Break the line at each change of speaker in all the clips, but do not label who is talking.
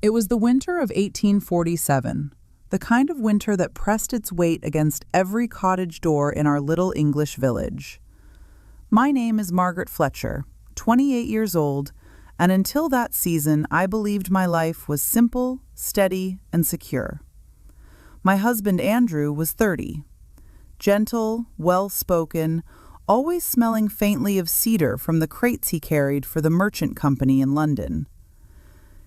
It was the winter of 1847, the kind of winter that pressed its weight against every cottage door in our little English village. My name is Margaret Fletcher, 28 years old, and until that season I believed my life was simple, steady, and secure. My husband Andrew was 30. Gentle, well-spoken, always smelling faintly of cedar from the crates he carried for the merchant company in London.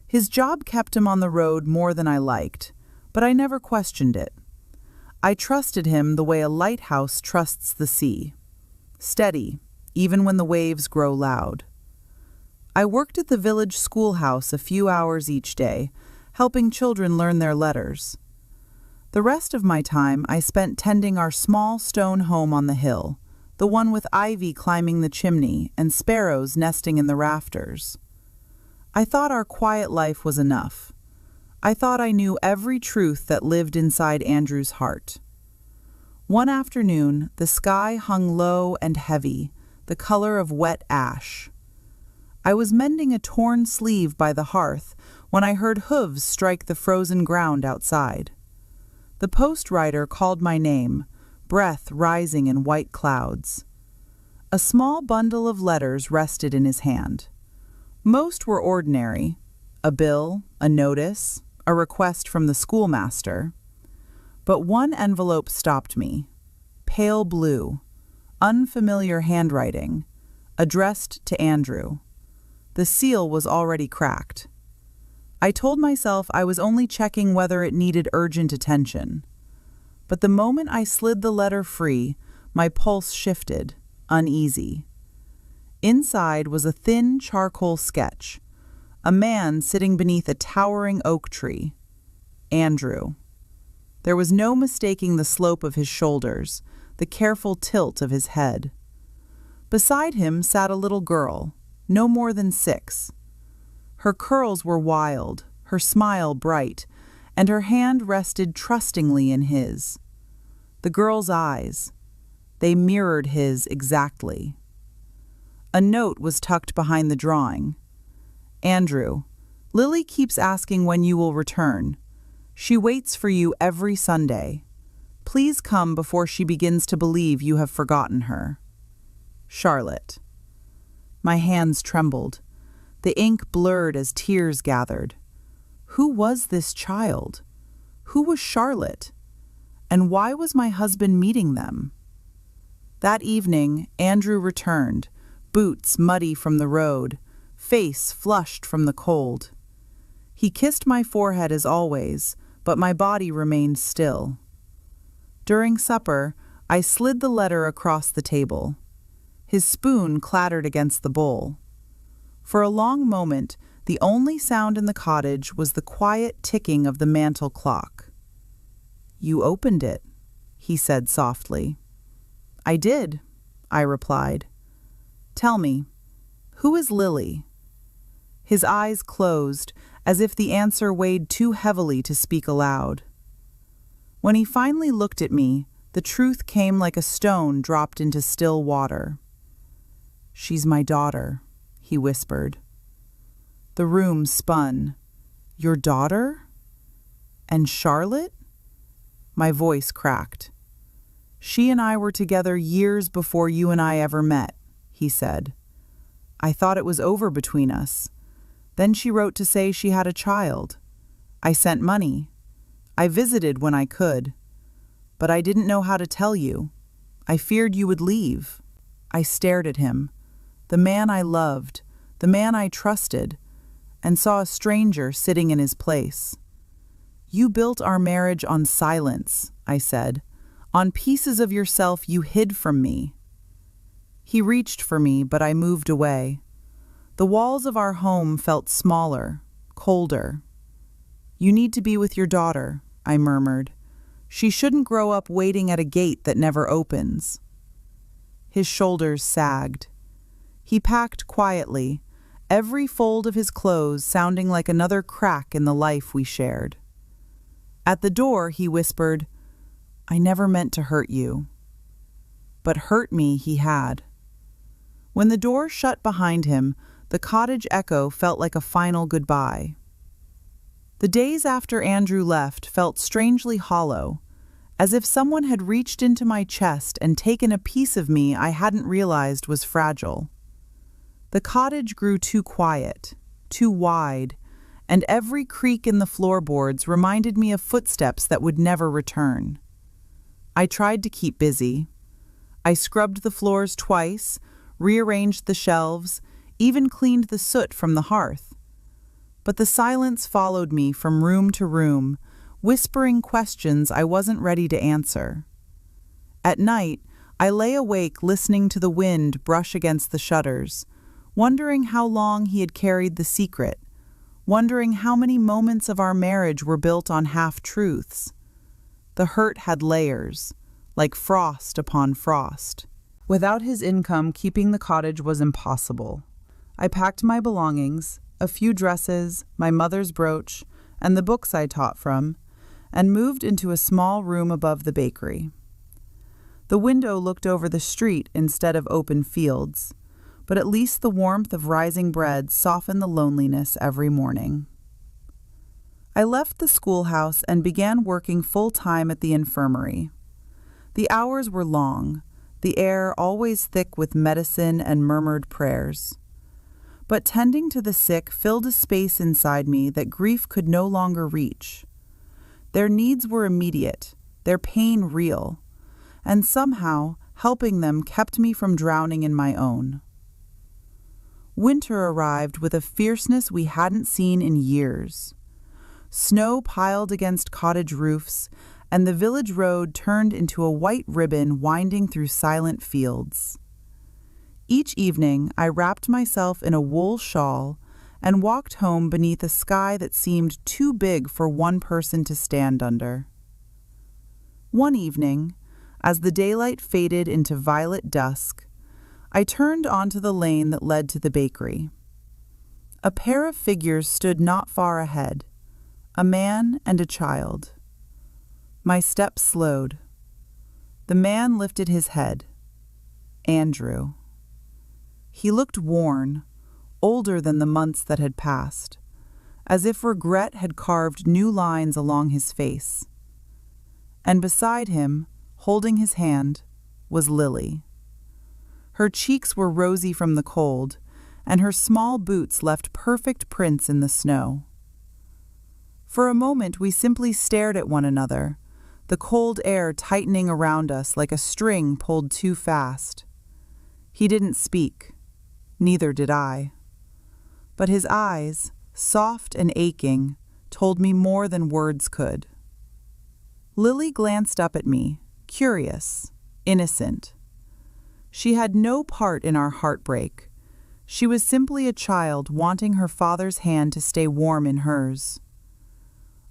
His job kept him on the road more than I liked, but I never questioned it. I trusted him the way a lighthouse trusts the sea, steady, even when the waves grow loud. I worked at the village schoolhouse a few hours each day, helping children learn their letters. The rest of my time I spent tending our small stone home on the hill, the one with ivy climbing the chimney and sparrows nesting in the rafters. I thought our quiet life was enough. I thought I knew every truth that lived inside Andrew's heart. One afternoon, the sky hung low and heavy, the color of wet ash. I was mending a torn sleeve by the hearth when I heard hooves strike the frozen ground outside. The post rider called my name, breath rising in white clouds. A small bundle of letters rested in his hand. Most were ordinary, a bill, a notice, a request from the schoolmaster. But one envelope stopped me. Pale blue, unfamiliar handwriting, addressed to Andrew. The seal was already cracked. I told myself I was only checking whether it needed urgent attention. But the moment I slid the letter free, my pulse shifted, uneasy. Inside was a thin charcoal sketch, a man sitting beneath a towering oak tree. Andrew. There was no mistaking the slope of his shoulders, the careful tilt of his head. Beside him sat a little girl, no more than 6. Her curls were wild, her smile bright, and her hand rested trustingly in his. The girl's eyes, they mirrored his exactly. A note was tucked behind the drawing. Andrew, Lily keeps asking when you will return. She waits for you every Sunday. Please come before she begins to believe you have forgotten her. Charlotte. My hands trembled. The ink blurred as tears gathered. Who was this child? Who was Charlotte? And why was my husband meeting them? That evening, Andrew returned, boots muddy from the road, face flushed from the cold. He kissed my forehead as always, but my body remained still. During supper, I slid the letter across the table. His spoon clattered against the bowl. For a long moment, the only sound in the cottage was the quiet ticking of the mantel clock. "You opened it," he said softly. "I did," I replied. "Tell me, who is Lily?" His eyes closed, as if the answer weighed too heavily to speak aloud. When he finally looked at me, the truth came like a stone dropped into still water. "She's my daughter," he whispered. The room spun. "Your daughter? And Charlotte?" My voice cracked. "She and I were together years before you and I ever met," he said. "I thought it was over between us. Then she wrote to say she had a child. I sent money. I visited when I could. But I didn't know how to tell you. I feared you would leave." I stared at him, the man I loved, the man I trusted, and saw a stranger sitting in his place. "You built our marriage on silence," I said, "on pieces of yourself you hid from me." He reached for me, but I moved away. The walls of our home felt smaller, colder. "You need to be with your daughter," I murmured. "She shouldn't grow up waiting at a gate that never opens." His shoulders sagged. He packed quietly, every fold of his clothes sounding like another crack in the life we shared. At the door, he whispered, "I never meant to hurt you." But hurt me he had. When the door shut behind him, the cottage echo felt like a final goodbye. The days after Andrew left felt strangely hollow, as if someone had reached into my chest and taken a piece of me I hadn't realized was fragile. The cottage grew too quiet, too wide, and every creak in the floorboards reminded me of footsteps that would never return. I tried to keep busy. I scrubbed the floors twice, rearranged the shelves, even cleaned the soot from the hearth. But the silence followed me from room to room, whispering questions I wasn't ready to answer. At night, I lay awake listening to the wind brush against the shutters, wondering how long he had carried the secret, wondering how many moments of our marriage were built on half-truths. The hurt had layers, like frost upon frost. Without his income, keeping the cottage was impossible. I packed my belongings, a few dresses, my mother's brooch, and the books I taught from, and moved into a small room above the bakery. The window looked over the street instead of open fields, but at least the warmth of rising bread softened the loneliness every morning. I left the schoolhouse and began working full-time at the infirmary. The hours were long, the air always thick with medicine and murmured prayers. But tending to the sick filled a space inside me that grief could no longer reach. Their needs were immediate, their pain real, and somehow helping them kept me from drowning in my own. Winter arrived with a fierceness we hadn't seen in years. Snow piled against cottage roofs, and the village road turned into a white ribbon winding through silent fields. Each evening, I wrapped myself in a wool shawl and walked home beneath a sky that seemed too big for one person to stand under. One evening, as the daylight faded into violet dusk, I turned onto the lane that led to the bakery. A pair of figures stood not far ahead, a man and a child. My steps slowed. The man lifted his head. Andrew. He looked worn, older than the months that had passed, as if regret had carved new lines along his face. And beside him, holding his hand, was Lily. Her cheeks were rosy from the cold, and her small boots left perfect prints in the snow. For a moment we simply stared at one another, the cold air tightening around us like a string pulled too fast. He didn't speak. Neither did I. But his eyes, soft and aching, told me more than words could. Lily glanced up at me, curious, innocent. She had no part in our heartbreak. She was simply a child wanting her father's hand to stay warm in hers.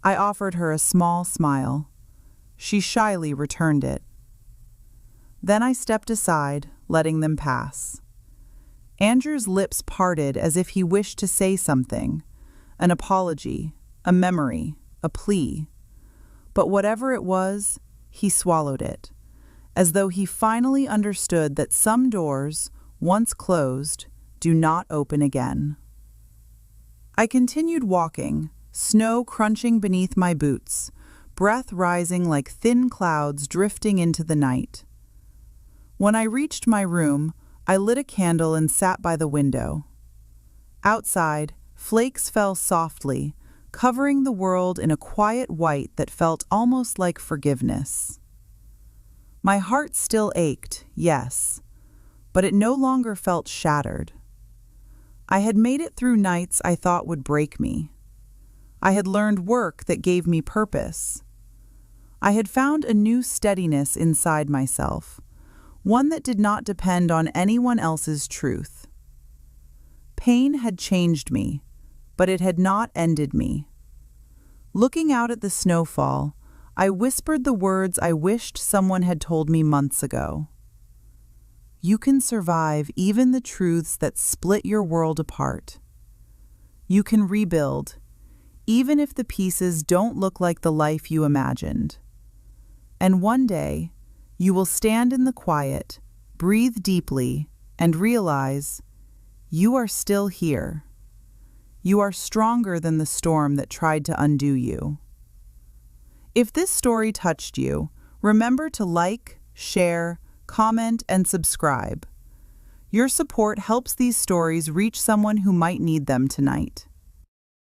I offered her a small smile. She shyly returned it. Then I stepped aside, letting them pass. Andrew's lips parted as if he wished to say something, an apology, a memory, a plea. But whatever it was, he swallowed it, as though he finally understood that some doors, once closed, do not open again. I continued walking, snow crunching beneath my boots, breath rising like thin clouds drifting into the night. When I reached my room, I lit a candle and sat by the window. Outside, flakes fell softly, covering the world in a quiet white that felt almost like forgiveness. My heart still ached, yes, but it no longer felt shattered. I had made it through nights I thought would break me. I had learned work that gave me purpose. I had found a new steadiness inside myself, one that did not depend on anyone else's truth. Pain had changed me, but it had not ended me. Looking out at the snowfall, I whispered the words I wished someone had told me months ago. You can survive even the truths that split your world apart. You can rebuild, even if the pieces don't look like the life you imagined. And one day, you will stand in the quiet, breathe deeply, and realize you are still here. You are stronger than the storm that tried to undo you. If this story touched you, remember to like, share, comment, and subscribe. Your support helps these stories reach someone who might need them tonight.